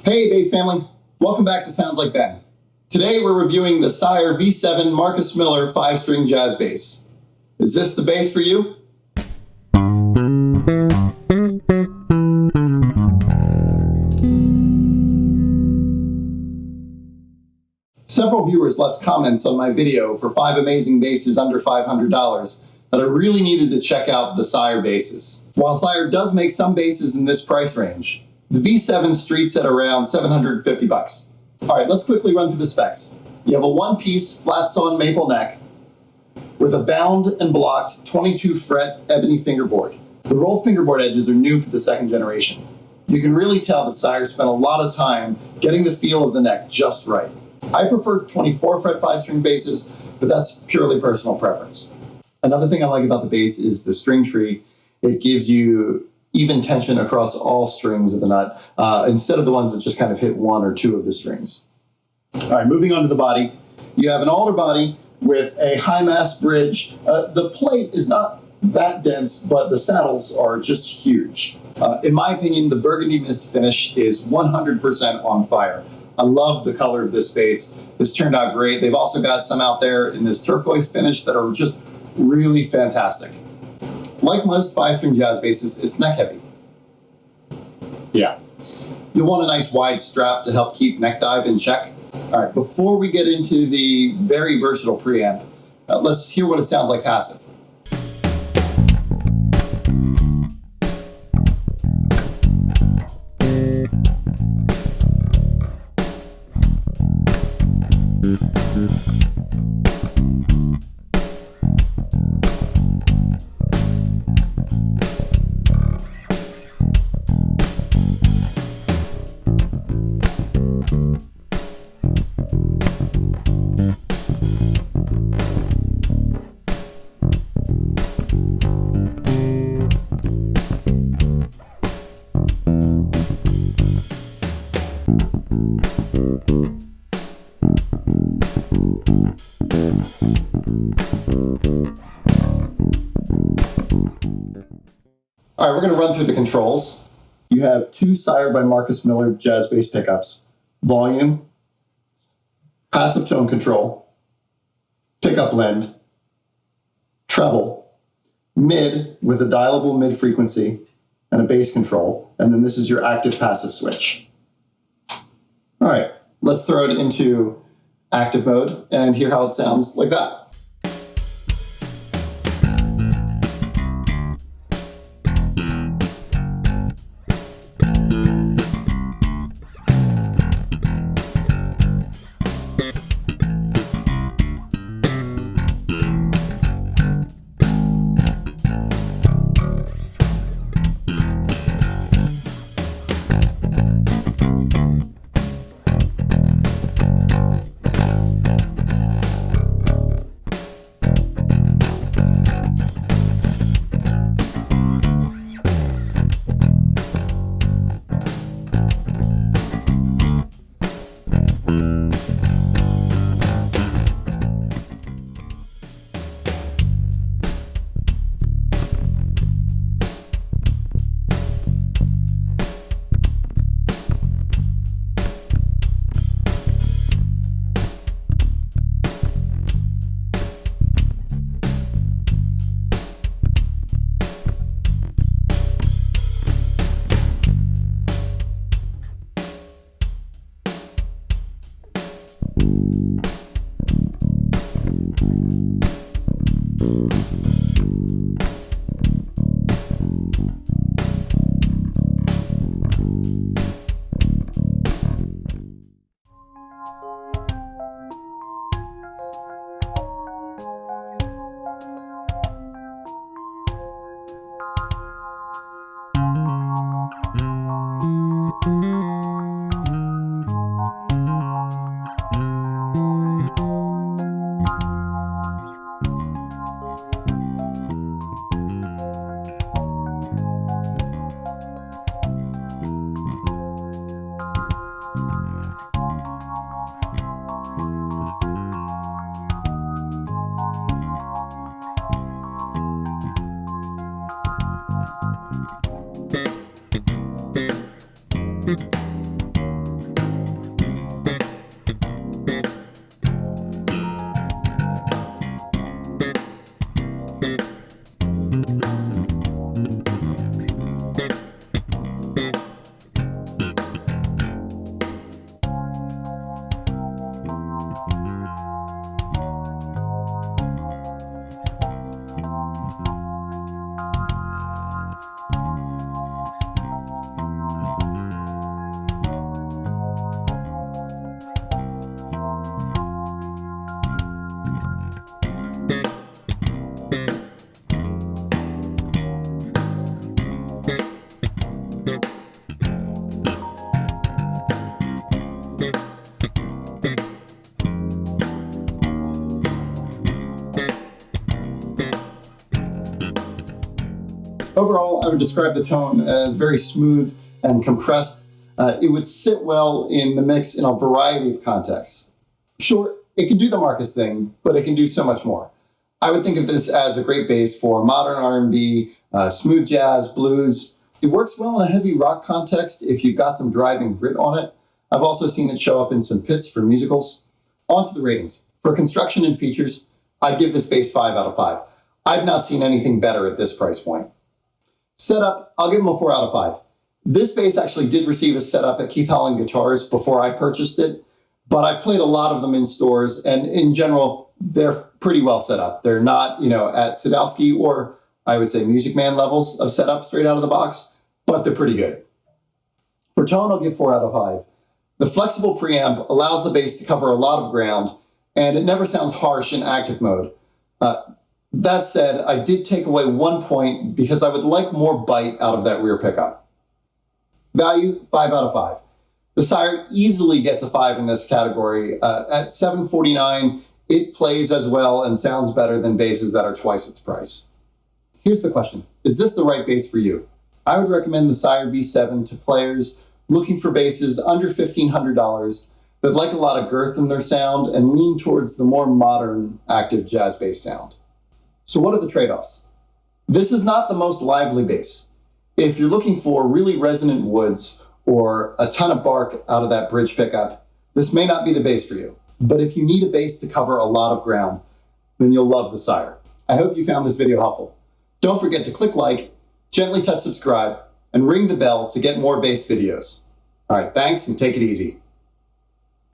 Hey bass family, welcome back to Sounds Like Ben. Today we're reviewing the Sire V7 Marcus Miller 5-string jazz bass. Is this the bass for you? Several viewers left comments on my video for 5 amazing basses under $500 that I really needed to check out the Sire basses. While Sire does make some basses in this price range, the V7 streets at around $750. Alright, let's quickly run through the specs. You have a one-piece flat-sawn maple neck with a bound and blocked 22-fret ebony fingerboard. The rolled fingerboard edges are new for the second generation. You can really tell that Sire spent a lot of time getting the feel of the neck just right. I prefer 24-fret 5-string basses, but that's purely personal preference. Another thing I like about the bass is the string tree. It gives you even tension across all strings of the nut, instead of the ones that just kind of hit one or two of the strings. All right, moving on to the body. You have an alder body with a high mass bridge. The plate is not that dense, but the saddles are just huge. In my opinion, the burgundy mist finish is 100% on fire. I love the color of this bass. This turned out great. They've also got some out there in this turquoise finish that are just really fantastic. Like most 5-string jazz basses, it's neck heavy. Yeah. You'll want a nice wide strap to help keep neck dive in check. All right, before we get into the very versatile preamp, let's hear what it sounds like passive. All right, we're going to run through the controls. You have 2 Sire by Marcus Miller jazz bass pickups, volume, passive tone control, pickup blend, treble, mid with a dialable mid frequency, and a bass control. And then this is your active passive switch. All right, let's throw it into active mode and hear how it sounds like that. Overall, I would describe the tone as very smooth and compressed. It would sit well in the mix in a variety of contexts. Sure, it can do the Marcus thing, but it can do so much more. I would think of this as a great bass for modern R&B, smooth jazz, blues. It works well in a heavy rock context if you've got some driving grit on it. I've also seen it show up in some pits for musicals. On to the ratings. For construction and features, I'd give this bass 5 out of 5. I've not seen anything better at this price point. Setup, I'll give them a 4 out of 5. This bass actually did receive a setup at Keith Holland Guitars before I purchased it, but I've played a lot of them in stores, and in general, they're pretty well set up. They're not, at Sadowski or I would say Music Man levels of setup straight out of the box, but they're pretty good. For tone, I'll give 4 out of 5. The flexible preamp allows the bass to cover a lot of ground, and it never sounds harsh in active mode. That said, I did take away 1 point because I would like more bite out of that rear pickup. Value, 5 out of 5. The Sire easily gets a 5 in this category. At $749, it plays as well and sounds better than basses that are twice its price. Here's the question. Is this the right bass for you? I would recommend the Sire V7 to players looking for basses under $1,500 that like a lot of girth in their sound and lean towards the more modern active jazz bass sound. So what are the trade-offs? This is not the most lively bass. If you're looking for really resonant woods or a ton of bark out of that bridge pickup, this may not be the bass for you. But if you need a bass to cover a lot of ground, then you'll love the Sire. I hope you found this video helpful. Don't forget to click like, gently touch subscribe, and ring the bell to get more bass videos. All right, thanks and take it easy.